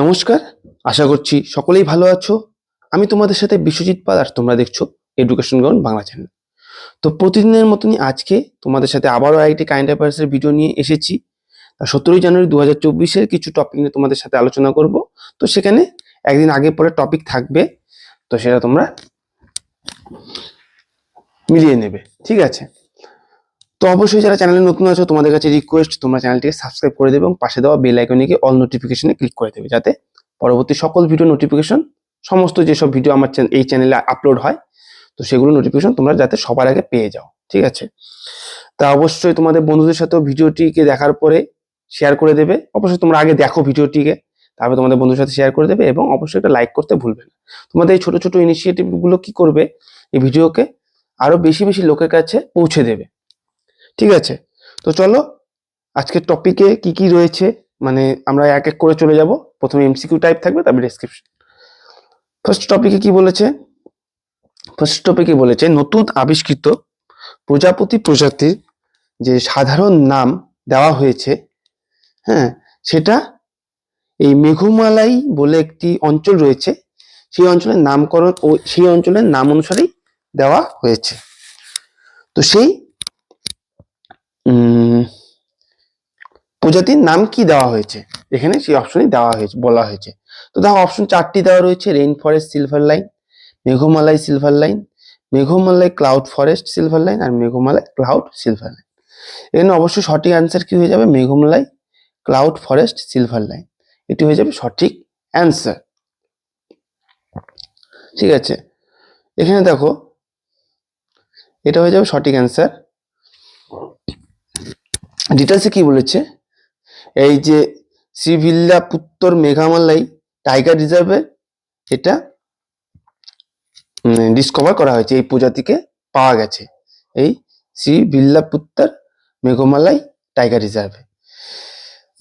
নমস্কার, আশা করছি সকলেই ভালো আছো। আমি তোমাদের সাথে বিশ্বজিৎ পাল আর তোমরা দেখছো এডুকেশন গ্রাউন্ড বাংলা চ্যানেল। তো প্রতিদিনের মতনই আজকে তোমাদের সাথে আবারও একটি কারেন্ট অ্যাফেয়ার্সের ভিডিও নিয়ে এসেছি। 17 জানুয়ারি 2024-এর কিছু টপিক নিয়ে তোমাদের সাথে আলোচনা করব। তো সেখানে একদিন আগে পরে টপিক থাকবে, তো সেটা তোমরা মিলিয়ে নেবে, ঠিক আছে? তো অবশ্যই যারা চ্যানেলে নতুন আছো তোমাদের কাছে রিকোয়েস্ট, তোমরা চ্যানেলটিকে সাবস্ক্রাইব করে দেবে এবং পাশে দেওয়া বেল আইকনে গিয়ে অল নোটিফিকেশনে ক্লিক করে দেবে, যাতে পরবর্তী সকল ভিডিও নোটিফিকেশন, সমস্ত যেসব ভিডিও আমার এই চ্যানেলে আপলোড হয়, তো সেগুলো নোটিফিকেশন তোমরা যাতে সবার আগে পেয়ে যাও, ঠিক আছে? তা অবশ্যই তোমাদের বন্ধুদের সাথেও ভিডিওটিকে দেখার পরে শেয়ার করে দেবে। অবশ্যই তোমরা আগে দেখো ভিডিওটিকে, তারপর তোমাদের বন্ধুদের সাথে শেয়ার করে দেবে এবং অবশ্যই একটা লাইক করতে ভুলবে না। তোমাদের এই ছোট ছোট ইনিশিয়েটিভগুলো কি করবে, এই ভিডিওকে আরো বেশি বেশি লোকের কাছে পৌঁছে দেবে, ঠিক আছে? তো চলো আজকের টপিকে কি কি রয়েছে, মানে আমরা এক এক করে চলে যাব। প্রথমে এমসিকিউ টাইপ থাকবে, তারপরে ডেসক্রিপশন। ফার্স্ট টপিকে কি বলেছে? ফার্স্ট টপিকে বলেছে নতুন আবিষ্কৃত প্রজাতির যে সাধারণ নাম দেওয়া হয়েছে, হ্যাঁ, সেটা এই মেঘমালাই বলে একটি অঞ্চল রয়েছে, সেই অঞ্চলের নামকরণ ও সেই অঞ্চলের নাম অনুসারেই দেওয়া হয়েছে। তো সেই প্রজাতির নাম কি দেওয়া হয়েছে, এখানে সেই অপশনই দেওয়া হয়েছে, বলা হয়েছে। তো দেখো অপশন 4টি দেওয়া রয়েছে: rain forest silver line, Meghamalai silver line, Meghamalai cloud forest silver line আর মেঘমালাই ক্লাউড সিলভার লাইন। এখানে অবশ্যই সঠিক অ্যান্সার কি হয়ে যাবে? Meghamalai cloud forest silver line, এটি হয়ে যাবে সঠিক অ্যান্সার, ঠিক আছে? এখানে দেখো এটা হয়ে যাবে সঠিক অ্যান্সার। ডিটেলসে কি বলেছে, এই যে শ্রীভিল্লাপুত্তর মেঘামালাই টাইগার রিজার্ভে এটা ডিসকভার করা হয়েছে, এই প্রজাতিকে পাওয়া গেছে এই শ্রীভিল্লাপুত্তর মেঘমালাই টাইগার রিজার্ভে।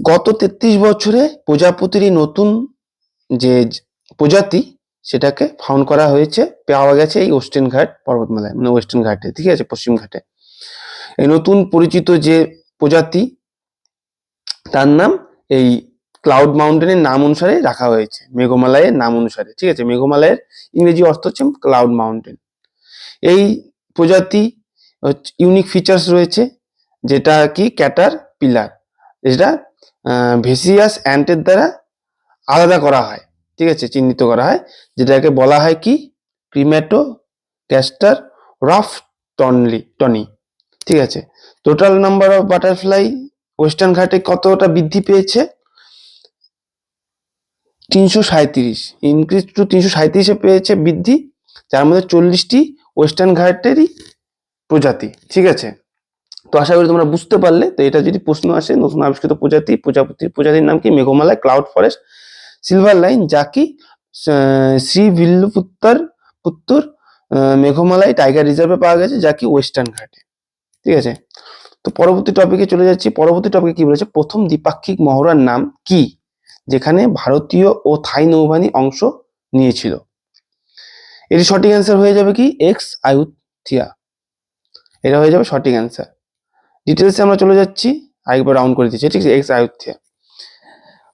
গত 33 বছরে প্রজাপতির এই নতুন যে প্রজাতি সেটাকে ফাউন্ড করা হয়েছে, পাওয়া গেছে এই ওয়েস্টার্ন ঘাট পর্বতমালায়, মানে ওয়েস্টার্ন ঘাটে, ঠিক আছে, পশ্চিম ঘাটে। এই নতুন পরিচিত যে প্রজাতি, তার নাম এই ক্লাউড মাউন্টেনের নাম অনুসারে রাখা হয়েছে, মেঘমালয়ের নাম অনুসারে, ঠিক আছে? মেঘমালয়ের ইংরেজি অর্থ হচ্ছে ক্লাউড মাউন্টেন। এই প্রজাতি ইউনিক ফিচার্স রয়েছে, যেটা কি ক্যাটার পিলার, যেটা ভেসিয়াস অ্যান্টের দ্বারা আলাদা করা হয়, ঠিক আছে, চিহ্নিত করা হয়, যেটাকে বলা হয় কি ক্রিমেটো ক্যাস্টার রাফ টনি, ঠিক আছে? Total number of butterfly western ঘাটে কতটা বৃদ্ধি পেয়েছে? 337, ইনক্রিজ টু 337-এ পেয়েছে বৃদ্ধি, যার মধ্যে 40টি ওয়েস্টার্ন ঘাটেরই প্রজাতি, ঠিক আছে? তো আশা করি তোমরা বুঝতে পারলে। তো এটা যদি প্রশ্ন আসে, নতুন আবিষ্কৃত প্রজাতির নাম কি? মেঘমালাই ক্লাউড ফরেস্ট সিলভার লাইন, যা কি শ্রীভিল্লপুত্তর মেঘমালাই টাইগার রিজার্ভে পাওয়া গেছে, যা কি ওয়েস্টার্ন ঘাটে, ঠিক আছে? তো পরবর্তী টপিকে চলে যাচ্ছি। পরবর্তী টপিকে কি বলেছে? প্রথম দ্বিপাক্ষিক মহড়ার নাম কি, যেখানে ভারতীয় ও থাই নৌবাহিনী অংশ নিয়েছিল? এটি সঠিক অ্যান্সার হয়ে যাবে কি এক্স আয়ুথিয়া, এটা হয়ে যাবে সঠিক অ্যান্সার। ডিটেলসে আমরা চলে যাচ্ছি, আরেকবার রাউন্ড করে দিচ্ছি, ঠিক আছে? এক্স আয়ুথিয়া।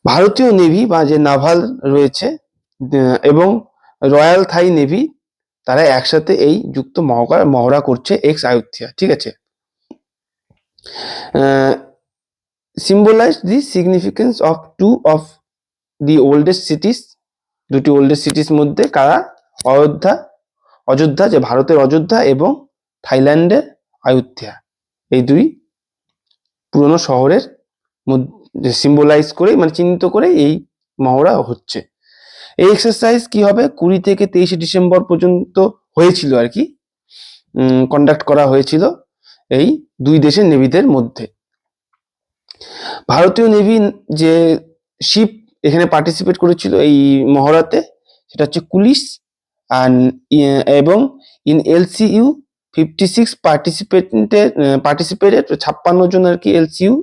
ভারতীয় নেভি বা যে নাভাল রয়েছে এবং রয়্যাল থাই নেভি, তারা একসাথে এই যুক্ত মহড়া করছে এক্স আয়ুথিয়া, ঠিক আছে? symbolize the significance of two of the oldest cities, দুটি ওল্ডেস্ট সিটিস মধ্যে কারা? অযোধ্যা, যে ভারতের অযোধ্যা, এবং থাইল্যান্ডের আয়ুথিয়া, এই দুই পুরনো শহরের মধ্যে সিম্বলাইজ করে, মানে চিহ্নিত করে এই মহড়া হচ্ছে। এই এক্সারসাইজ কি হবে? 20 থেকে 23 ডিসেম্বর পর্যন্ত হয়েছিল আর কি, কন্ডাক্ট করা হয়েছিল এই দুই দেশের নেভিদের মধ্যে। ভারতীয় নেভি যে শিপ এখানে পার্টিসিপেট করেছিল এই মহড়াতে, সেটা হচ্ছে কুলিশ এবং ইন এলসিইউ 56 পার্টিসিপেটেড 56 জন আর কি এলসিইউ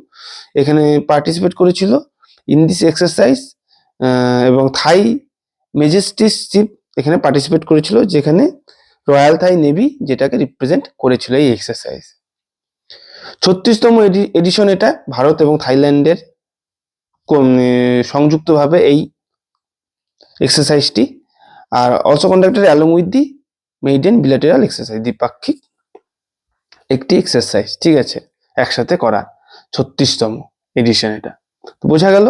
এখানে পার্টিসিপেট করেছিল ইন দিস এক্সারসাইজ, এবং থাই মেজেস্টিস শিপ এখানে পার্টিসিপেট করেছিল, যেখানে রয়্যাল থাই নেভি যেটাকে রিপ্রেজেন্ট করেছিল এই এক্সারসাইজ। 36তম এডিশন এটা ভারত এবং থাইল্যান্ডের সংযুক্তভাবে এই এক্সারসাইজটি, আর also conducted along with the maiden bilateral exercise, দ্বিপাক্ষিক একটি এক্সারসাইজ, ঠিক আছে, একসাথে করা 36তম এডিশন এটা। তো বোঝা গেল।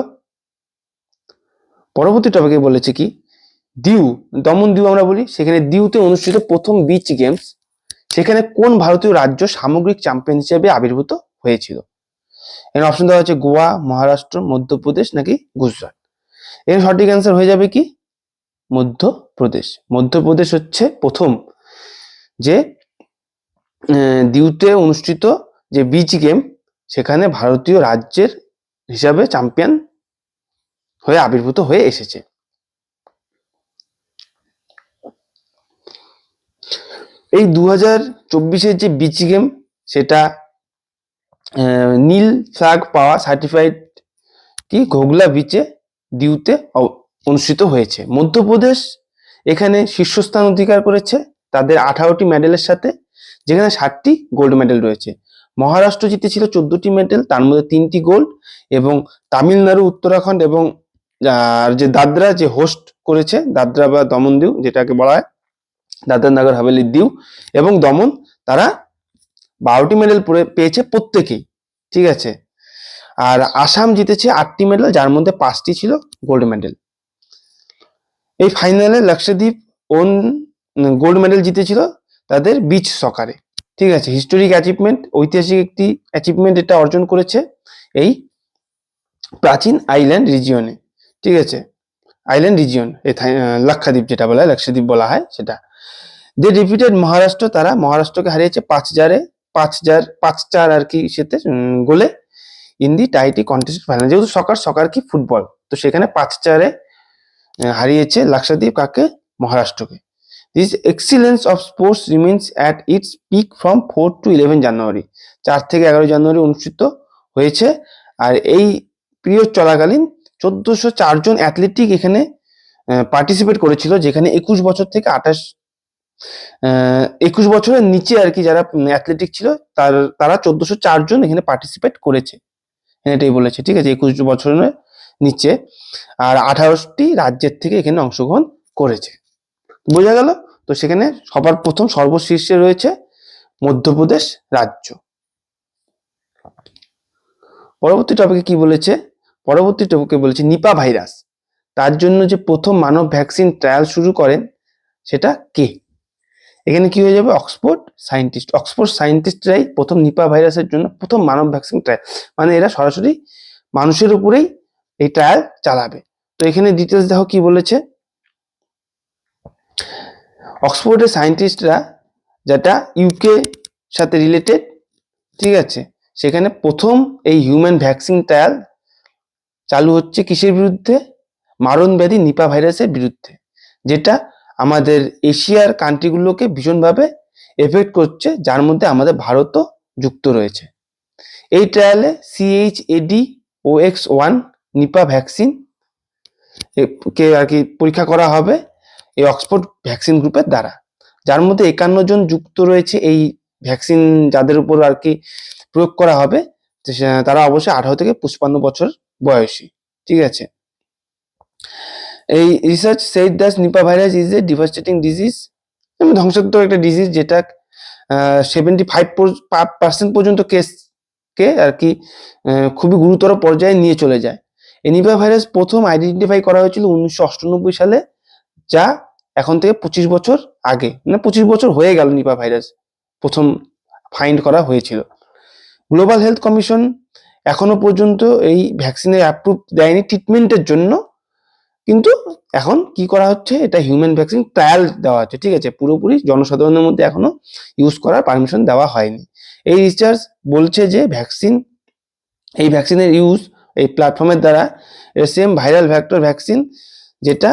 পরবর্তী টপিকে বলেছে কি, দিউ, দমন দিউ আমরা বলি, সেখানে দিউতে অনুষ্ঠিত প্রথম বিচ গেমস, সেখানে কোন ভারতীয় রাজ্য সামগ্রিক চ্যাম্পিয়ন হিসেবে আবির্ভূত হয়েছিল? এখানে অপশন দেওয়া হচ্ছে গোয়া, মহারাষ্ট্র, মধ্যপ্রদেশ নাকি গুজরাট। এর সঠিক অ্যান্সার হয়ে যাবে কি মধ্যপ্রদেশ। মধ্যপ্রদেশ হচ্ছে প্রথম যে দিউতে অনুষ্ঠিত যে বিচ গেম, সেখানে ভারতীয় রাজ্যের হিসাবে চ্যাম্পিয়ন হয়ে আবির্ভূত হয়ে এসেছে। এই 2024-এর যে বিচ গেম, সেটা নীল ফ্ল্যাগ পাওয়া সার্টিফাইড কি ঘোগলা বিচে দিউতে অনুষ্ঠিত হয়েছে। মধ্যপ্রদেশ এখানে শীর্ষস্থান অধিকার করেছে তাদের 18টি মেডেলের সাথে, যেখানে 60টি গোল্ড মেডেল রয়েছে। মহারাষ্ট্র জিতেছিল 14টি মেডেল, তার মধ্যে 3টি গোল্ড, এবং তামিলনাড়ু, উত্তরাখণ্ড এবং যে দাদরা যে হোস্ট করেছে, দাদরা বা দমন দিউ যেটাকে বলা হয়, দাদরা নগর হাভেলি দিউ এবং দমন, তারা 12টি মেডেল পেয়েছে প্রত্যেকেই, ঠিক আছে। আর আসাম জিতেছে 8টি মেডেল, যার মধ্যে 5টি ছিল গোল্ড মেডেল। এই ফাইনালে লাক্ষাদ্বীপ গোল্ড মেডেল জিতেছিল তাদের বিচ সকারে, ঠিক আছে। হিস্টোরিক অ্যাচিভমেন্ট, ঐতিহাসিক একটি অ্যাচিভমেন্ট এটা অর্জন করেছে এই প্রাচীন আইল্যান্ড রিজিয়নে, ঠিক আছে। আইল্যান্ড রিজিয়ন এই লাক্ষাদ্বীপ যেটা বলা হয়, লাক্ষাদ্বীপ বলা হয় সেটা। দে ডিফিটেড মহারাষ্ট্র, তারা মহারাষ্ট্রকে হারিয়েছে 5-4 আর কি সেতে গোলে ইন দি টাইটি কন্টেস্ট ফাইনাল। যেহেতু সকার কি ফুটবল, তো সেখানে 5-4 হারিয়েছে লাক্ষাদ্বীপ কাকে? মহারাষ্ট্রকে। This excellence of sports remains at its peak from 4 to 11 January, 4 থেকে 11 জানুয়ারি অনুষ্ঠিত হয়েছে। আর এই পিরিয়ড চলাকালীন 1404 জন অ্যাথলেটিক এখানে পার্টিসিপেট করেছিল, যেখানে 21 বছর থেকে 21 বছরের নিচে আর কি যারা অ্যাথলেটিক ছিল তারা 1404 জন এখানে পার্টিসিপেট করেছে, এটাই বলেছে, ঠিক আছে। 21 বছরের নিচে, আর 18টি রাজ্যের থেকে এখানে অংশগ্রহণ করেছে, বোঝা গেল। তো সেখানে সবার প্রথম সর্বশীর্ষে রয়েছে মধ্যপ্রদেশ রাজ্য। পরবর্তী টপিকে কি বলেছে? পরবর্তী টপিকে বলেছে নিপা ভাইরাস, তার জন্য যে প্রথম মানব ভ্যাকসিন ট্রায়াল শুরু করেন সেটা কে? এখানে কি হয়ে যাবে? অক্সফোর্ড সায়েন্টিস্টরাই প্রথম নিপা ভাইরাসের জন্য প্রথম মানব ভ্যাকসিন ট্রায়াল, মানে এরা সরাসরি মানুষের উপরেই এই ট্রায়াল চালাবে। তো এখানে ডিটেলস দেখো কি বলেছে। অক্সফোর্ডের সায়েন্টিস্টরা, যেটা ইউকে সাথে রিলেটেড, ঠিক আছে, সেখানে প্রথম এই হিউম্যান ভ্যাকসিন ট্রায়াল চালু হচ্ছে কিসের বিরুদ্ধে? মারণ ব্যাধি নিপা ভাইরাসের বিরুদ্ধে, যেটা আমাদের এশিয়ার কান্ট্রিগুলোকে ভীষণভাবে এফেক্ট করছে, যার মধ্যে আমাদের ভারতও যুক্ত রয়েছে। এই ট্রায়ালে CHADOX1 নিপা ভ্যাকসিন কে আর কি পরীক্ষা করা হবে এই অক্সফোর্ড ভ্যাকসিন গ্রুপের দ্বারা, যার মধ্যে 51 জন যুক্ত রয়েছে। এই ভ্যাকসিন যাদের উপর আর কি প্রয়োগ করা হবে তারা অবশ্যই 18 থেকে 55 বছর বয়সী, ঠিক আছে। এই research said that Nipah virus is a devastating disease, ধ্বংসাত্মক একটা ডিজিজ, যেটা 75% পর্যন্ত কেসকে আর কি খুবই গুরুতর পর্যায়ে নিয়ে চলে যায়। এই নিপা ভাইরাস প্রথম আইডেন্টিফাই করা হয়েছিল 1998 সালে, যা এখন থেকে 25 বছর আগে, মানে 25 বছর হয়ে গেল নিপা ভাইরাস প্রথম ফাইন্ড করা হয়েছিল। গ্লোবাল হেলথ কমিশন এখনো পর্যন্ত এই ভ্যাকসিনের অ্যাপ্রুভ দেয়নি ট্রিটমেন্টের জন্য, কিন্তু এখন কি করা হচ্ছে, এটা হিউম্যান ভ্যাকসিন ট্রায়াল দেওয়া হচ্ছে, ঠিক আছে। পুরোপুরি জনসাধারণের মধ্যে এখনো ইউজ করার পারমিশন দেওয়া হয়নি। এই রিসার্চ বলছে যে এই ভ্যাকসিনের ইউজ এই প্ল্যাটফর্মের দ্বারা সেম ভাইরাল ভেক্টর ভ্যাকসিন, যেটা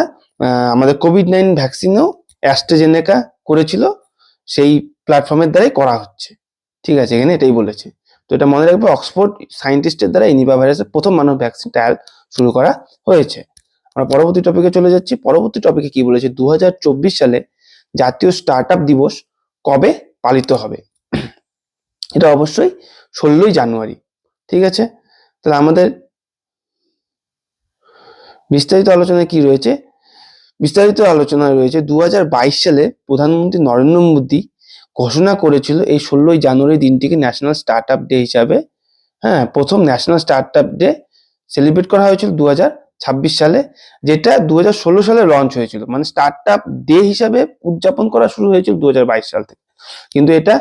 আমাদের কোভিড-19 ভ্যাকসিনও অ্যাস্ট্রাজেনেকা করেছিল, সেই প্ল্যাটফর্মের দ্বারাই করা হচ্ছে, ঠিক আছে। এখানে এটাই বলেছে। তো এটা মনে রাখবে, অক্সফোর্ড সায়েন্টিস্টের দ্বারা এই নিপা ভাইরাসের প্রথম মানব ভ্যাকসিন ট্রায়াল শুরু করা হয়েছে। আমরা পরবর্তী টপিকে চলে যাচ্ছি। পরবর্তী টপিকে কি বলেছে? 2024 সালে জাতীয় স্টার্টআপ দিবস কবে পালিত হবে? এটা অবশ্যই 16ই জানুয়ারি, ঠিক আছে। তাহলে আমাদের বিস্তারিত আলোচনায় কি রয়েছে? বিস্তারিত আলোচনায় রয়েছে 2022 সালে প্রধানমন্ত্রী নরেন্দ্র মোদী ঘোষণা করেছিল এই 16ই জানুয়ারি দিনটিকে ন্যাশনাল স্টার্ট আপ ডে হিসাবে, হ্যাঁ, প্রথম national start up day celebrate করা হয়েছিল 2026 সালে, যেটা 2016 সালে লঞ্চ হয়েছিল। মানে স্টার্ট আপ ডে হিসাবে উদযাপন করা শুরু হয়েছিল 2022 সাল থেকে, কিন্তু এটা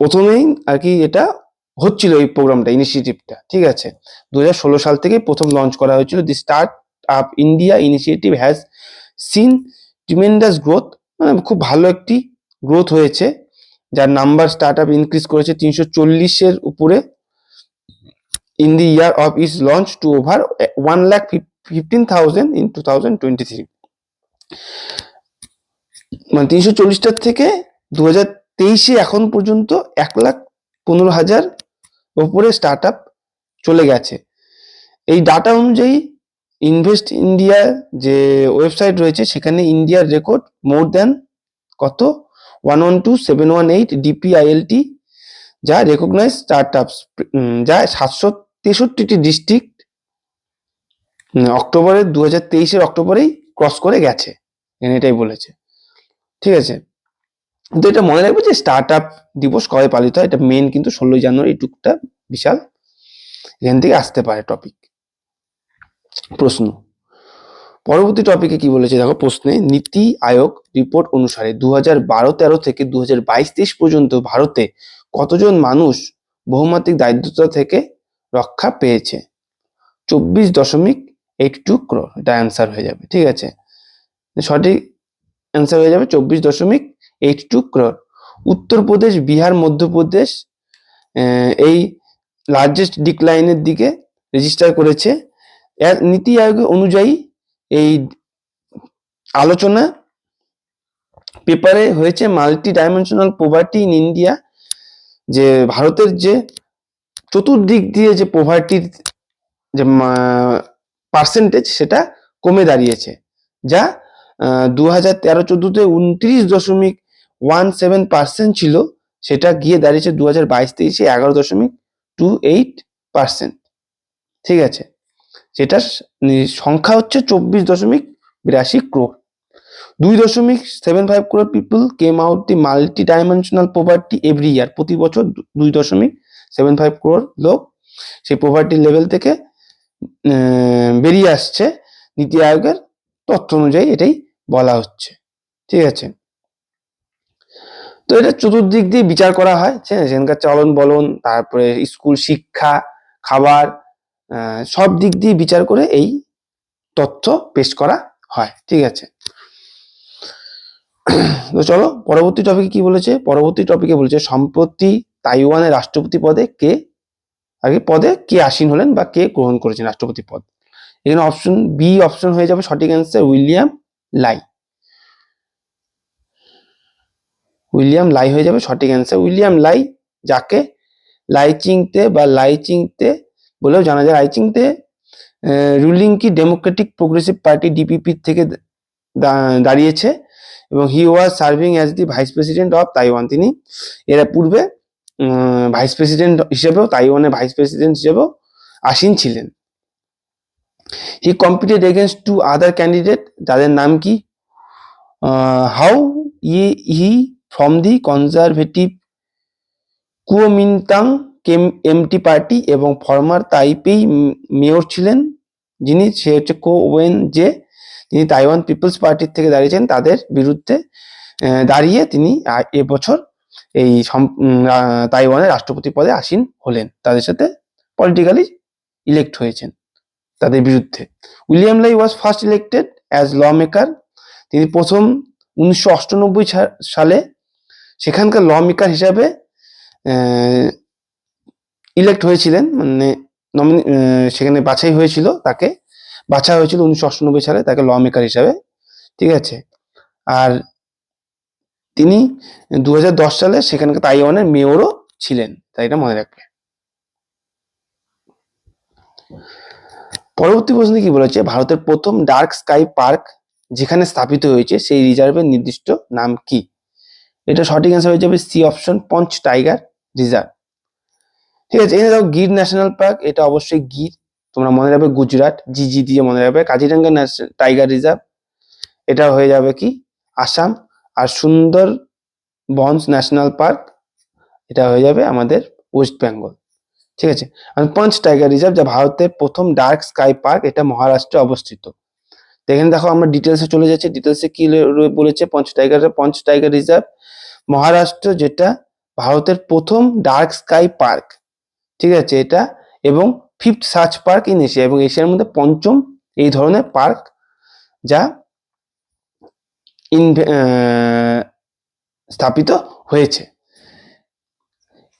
প্রথমেই আর কি এটা হচ্ছিল এই প্রোগ্রামটা, ইনিশিয়েটিভটা, ঠিক আছে। 2016 সাল থেকে প্রথম লঞ্চ করা হয়েছিল। The start up India initiative has seen tremendous growth, মানে খুব ভালো একটি গ্রোথ হয়েছে, যার নাম্বার স্টার্ট আপ ইনক্রিজ করেছে 340-এর উপরে in the year of its launch to over 1,15,000 in 2023। মানে 340টার থেকে 2023-এ এখন পর্যন্ত 1,15,000 উপরে স্টার্ট আপ চলে গেছে। এই ডাটা অনুযায়ী ইনভেস্ট ইন্ডিয়া যে ওয়েবসাইট রয়েছে সেখানে ইন্ডিয়ার রেকর্ড মোর দ্যান কত 112,718 DPILT, যা রেকগনাইজ স্টার্ট আপস, যা 763টি ডিস্ট্রিক্ট অক্টোবরের 2023-এর অক্টোবরেই ক্রস করে গেছে, এটাই বলেছে, ঠিক আছে। তো এটা মনে রাখবে যে স্টার্ট আপ দিবস কবে পালিত হয়, এটা মেন কিন্তু 16ই জানুয়ারি, এইটুকুটা বিশাল এখান থেকে আসতে পারে টপিক। প্রশ্ন, পরবর্তী টপিকে কি বলেছে দেখো, প্রশ্নে নীতি আয়োগ রিপোর্ট অনুসারে 2012-13 থেকে 2022-23 পর্যন্ত ভারতে কতজন মানুষ বহুমাত্রিক দারিদ্রতা থেকে রক্ষা পেয়েছে? 24.82 crore, এটা অ্যান্সার হয়ে যাবে, ঠিক আছে। সঠিক অ্যান্সার হয়ে যাবে 24.82 crore। উত্তরপ্রদেশ, বিহার, মধ্যপ্রদেশ এই লার্জেস্ট ডিক্লাইনের দিকে রেজিস্টার করেছে। নীতি আয়োগ অনুযায়ী এই আলোচনা পেপারে হয়েছে multi dimensional poverty in India, যে ভারতের যে চতুর্দিক দিয়ে যে পভার্টির যে পার্সেন্টেজ সেটা কমে দাঁড়িয়েছে, যা 2013-14-তে 29.17% ছিল, সেটা গিয়ে দাঁড়িয়েছে 2022-23-এ 11.28%, ঠিক আছে। যেটার সংখ্যা হচ্ছে 24.82 crore। 2.75 crore people came out the multi dimensional poverty every year, প্রতি বছর 2.75 crore লোক সেই পভার্টি লেভেল থেকে বেরিয়ে আসছে, নীতি আয়োগের তথ্য অনুযায়ী এটাই বলা হচ্ছে, ঠিক আছে। তো এটা চতুর্দিক দিয়ে বিচার করা হয়, সেখানকার চলন বলন, তারপরে স্কুল শিক্ষা, খাবার, সব দিক দিয়ে বিচার করে এই তথ্য পেশ করা হয়, ঠিক আছে। তো চলো পরবর্তী টপিকে কি বলেছে। পরবর্তী টপিকে বলেছে সম্প্রতি তাইওয়ানের রাষ্ট্রপতি পদে কে আসীন হলেন বা কে গ্রহণ করেছেন রাষ্ট্রপতি পদ। এখানে অপশন বি অপশন হয়ে যাবে সঠিক অ্যান্সার, উইলিয়াম লাই। উইলিয়াম লাই হয়ে যাবে সঠিক অ্যান্সার। উইলিয়াম লাই, যাকে লাইচিংতে বা লাইচিংতে বলেও জানা যায়। লাইচিংতে রুলিং কি ডেমোক্রেটিক প্রোগ্রেসিভ পার্টি ডিপিপি থেকে দাঁড়িয়েছে এবং he was serving as the vice president of Taiwan. তিনি এর পূর্বে ভাইস প্রেসিডেন্ট হিসেবেও, তাইওয়ানের ভাইস প্রেসিডেন্ট হিসেবেও আসীন ছিলেন। He competed against 2 other candidate, যাদের নাম কি Hou Yuih from the conservative Kuomintang KMT party এবং ফর্মার তাইপেই মেয়র ছিলেন যিনি, সে হচ্ছে কো ওয়েন জে, যিনি তাইওয়ান পিপলস পার্টির থেকে দাঁড়িয়েছেন। তাদের বিরুদ্ধে দাঁড়িয়ে তিনি এবছর এই তাইওয়ানের রাষ্ট্রপতি পদে আসীন হলেন, তাদের সাথে পলিটিক্যালি ইলেক্ট হয়েছেন তাদের বিরুদ্ধে। William Lai was first elected as lawmaker. তিনি প্রথম 1998 সালে সেখানকার ল মেকার হিসাবে ইলেক্ট হয়েছিলেন, মানে সেখানে বাছাই হয়েছিল, তাকে বাছা হয়েছিল 1998 সালে তাকে ল মেকার হিসাবে, ঠিক আছে। আর তিনি 2010 সালে সেখানকার তাইওয়ানের মেয়রও ছিলেন, তাই এটা মনে রাখবে। পরবর্তী প্রশ্নে কি বলেছে, ভারতের প্রথম ডার্ক স্কাই পার্ক যেখানে স্থাপিত হয়েছে সেই রিজার্ভের নির্দিষ্ট নাম কি? এটা সঠিক অ্যান্সার হয়ে যাবে সি অপশন, পঞ্চ টাইগার রিজার্ভ, ঠিক আছে। এখানে দেখো গির ন্যাশনাল পার্ক, এটা অবশ্যই গির, তোমরা মনে রাখবে গুজরাট, জিজি দিয়ে মনে রাখবে। কাজিরাঙ্গা টাইগার রিজার্ভ, এটা হয়ে যাবে কি আসাম। আর সুন্দর বনস ন্যাশনাল পার্ক, এটা হয়ে যাবে আমাদের ওয়েস্ট বেঙ্গল। ঠিক আছে। আর পাঞ্চ টাইগার রিজার্ভ, যা ভারতের প্রথম ডার্ক স্কাই পার্ক, এটা মহারাষ্ট্রে অবস্থিত। তো এখানে দেখো আমরা ডিটেলসে চলে যাচ্ছি। ডিটেলসে কি বলেছে, পঞ্চ টাইগার রিজার্ভ মহারাষ্ট্র, যেটা ভারতের প্রথম ডার্ক স্কাই পার্ক। ঠিক আছে, এটা এবং fifth search park in Asia, এবং এশিয়ার মধ্যে পঞ্চম এই ধরনের পার্ক যা স্থাপিত হয়েছে।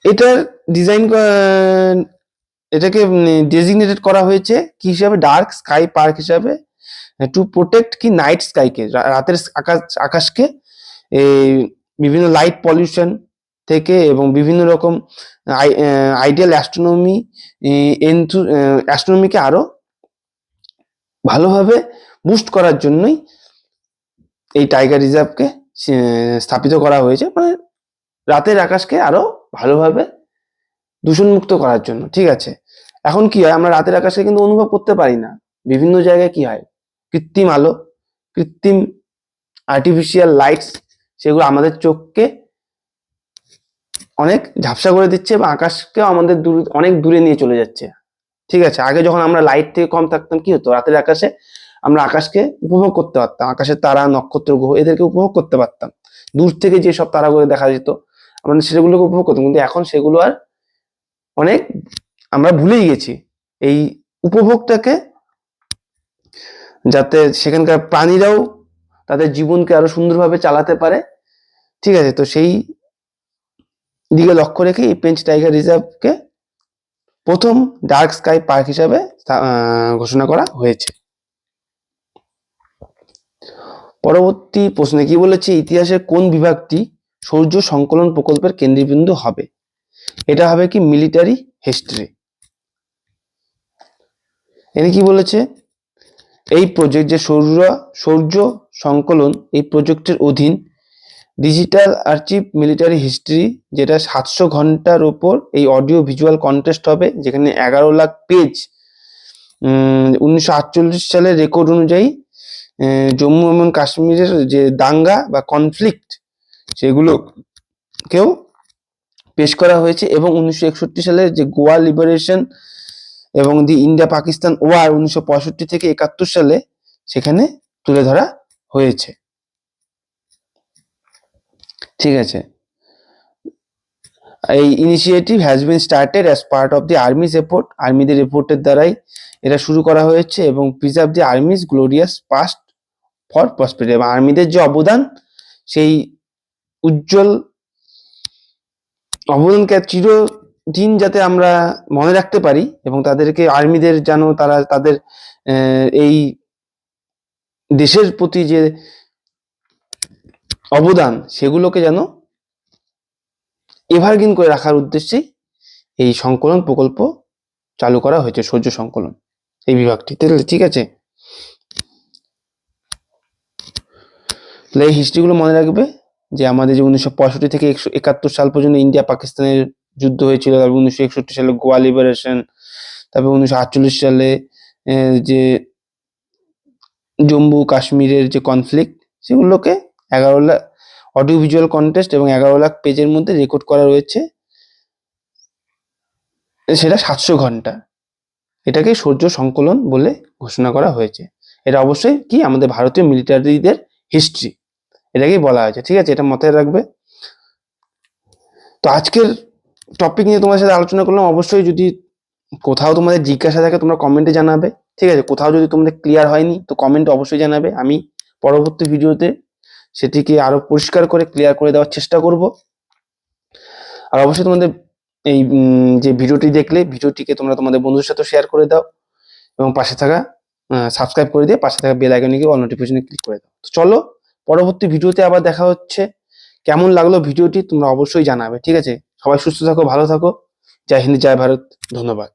এটার ডিজাইন, এটাকে ডেজিগনেটেড করা হয়েছে কি হিসাবে, ডার্ক স্কাই পার্ক হিসাবে, টু প্রোটেক্ট কি নাইট স্কাইকে, রাতের আকাশকে এই বিভিন্ন লাইট পলিউশন থেকে এবং বিভিন্ন রকম আইডিয়াল অ্যাস্ট্রোনমিকে আরো ভালোভাবে বুস্ট করার জন্যই এই টাইগার রিজার্ভকে স্থাপিত করা হয়েছে, মানে রাতের আকাশকে আরো ভালোভাবে দূষণমুক্ত করার জন্য। ঠিক আছে। এখন কি হয়, আমরা রাতের আকাশকে কিন্তু অনুভব করতে পারি না। বিভিন্ন জায়গায় কি হয়, কৃত্রিম আলো, কৃত্রিম আর্টিফিশিয়াল লাইটস, সেগুলো আমাদের চোখকে অনেক ঝাপসা করে দিচ্ছে এবং আকাশকেও আমাদের অনেক দূরে নিয়ে চলে যাচ্ছে। ঠিক আছে। আগে যখন আমরা লাইট থেকে কম থাকতাম, কি হতো, রাতের আকাশে আমরা আকাশকে উপভোগ করতে পারতাম, আকাশের তারা, নক্ষত্র, গ্রহ, এদেরকে উপভোগ করতে পারতাম। দূর থেকে যে সব তারাগুলো দেখা যেত, আমরা সেগুলোকে উপভোগ করতাম। কিন্তু এখন সেগুলো আর অনেক আমরা ভুলেই গেছি এই উপভোগটাকে, যাতে সেখানকার প্রাণীরাও তাদের জীবনকে আরো সুন্দরভাবে চালাতে পারে। ঠিক আছে। তো সেই দিকে লক্ষ্য রেখে এই পেঞ্চ টাইগার রিজার্ভকে প্রথম ডার্ক স্কাই পার্ক হিসাবে ঘোষণা করা হয়েছে। পরবর্তী প্রশ্নে কি বলেছে, ইতিহাসের কোন বিভাগটি সৌর সংকলন প্রকল্পের কেন্দ্রবিন্দু হবে? এটা হবে কি মিলিটারি হিস্ট্রি। এনে কি বলেছে, এই প্রজেক্ট যে সৌর সংকলন, এই প্রজেক্টের অধীন ডিজিটাল আর্চিভ মিলিটারি হিস্ট্রি, যেটা 700 ঘন্টার ওপর এই অডিও ভিজুয়াল কন্টেস্ট হবে, যেখানে 11 লাখ পেজ 1948 সালের রেকর্ড অনুযায়ী জম্মু এবং কাশ্মীরের যে দাঙ্গা বা কনফ্লিক্ট, সেগুলোকেও পেশ করা হয়েছে। এবং 1961 সালের যে গোয়া লিবারেশন এবং দি ইন্ডিয়া পাকিস্তান ওয়ার 1965 থেকে 71 সালে সেখানে তুলে ধরা হয়েছে। ঠিক আছে। এই initiative has been started as part of the army's effort, আর্মিদের এফোর্টের দ্বারাই এটা শুরু করা হয়েছে, এবং preserve the army's glorious past for prosperity, এবং আর্মিদের যে অবদান, সেই উজ্জ্বল অবদানকে চিরদিন যাতে আমরা মনে রাখতে পারি, এবং তাদেরকে আর্মিদের যেন তারা তাদের এই দেশের প্রতি যে অবদান, সেগুলোকে যেন এভারগ্রিন করে রাখার উদ্দেশ্যেই এই সংকলন প্রকল্প চালু করা হয়েছে, সৌর সংকলন এই বিভাগটি। ঠিক আছে। এই হিস্ট্রিগুলো মনে রাখবে, যে আমাদের যে 1965 থেকে 171 সাল পর্যন্ত ইন্ডিয়া পাকিস্তানের যুদ্ধ হয়েছিল, তারপর 1961 সালে গোয়া লিবারেশন, তারপর 1948 সালে যে জম্মু কাশ্মীরের যে কনফ্লিক্ট, সেগুলোকে 11 লাখ অডিও ভিজুয়াল কন্টেস্ট এবং 11 লাখ পেজের মধ্যে রেকর্ড করা রয়েছে, সেটা 700 ঘন্টা। এটাকে সৌর সংকলন বলে ঘোষণা করা হয়েছে। এটা অবশ্যই কি আমাদের ভারতীয় মিলিটারিদের হিস্ট্রি, এটাকেই বলা হয়েছে। ঠিক আছে, এটা মাথায় রাখবে। তো আজকের টপিক নিয়ে তোমার সাথে আলোচনা করলাম। অবশ্যই যদি কোথাও তোমাদের জিজ্ঞাসা থাকে তোমরা কমেন্টে জানাবে। ঠিক আছে। কোথাও যদি তোমাদের ক্লিয়ার হয়নি তো কমেন্টে অবশ্যই জানাবে, আমি পরবর্তী ভিডিওতে সেটিকে আরো পরিষ্কার করে ক্লিয়ার করে দেওয়ার চেষ্টা করব। আর অবশ্যই তোমাদের এই যে ভিডিওটি দেখলে, ভিডিওটিকে তোমরা তোমাদের বন্ধুদের সাথে শেয়ার করে দাও, এবং পাশে থাকা সাবস্ক্রাইব করে দিয়ে পাশে থাকা বেল আইকনে গিয়ে অল নোটিফিকেশনে ক্লিক করে দাও। তো চলো, পরবর্তী ভিডিওতে আবার দেখা হচ্ছে। কেমন লাগলো ভিডিওটি তোমরা অবশ্যই জানাবে। ঠিক আছে। সবাই সুস্থ থাকো, ভালো থাকো। জয় হিন্দ, জয় ভারত। ধন্যবাদ।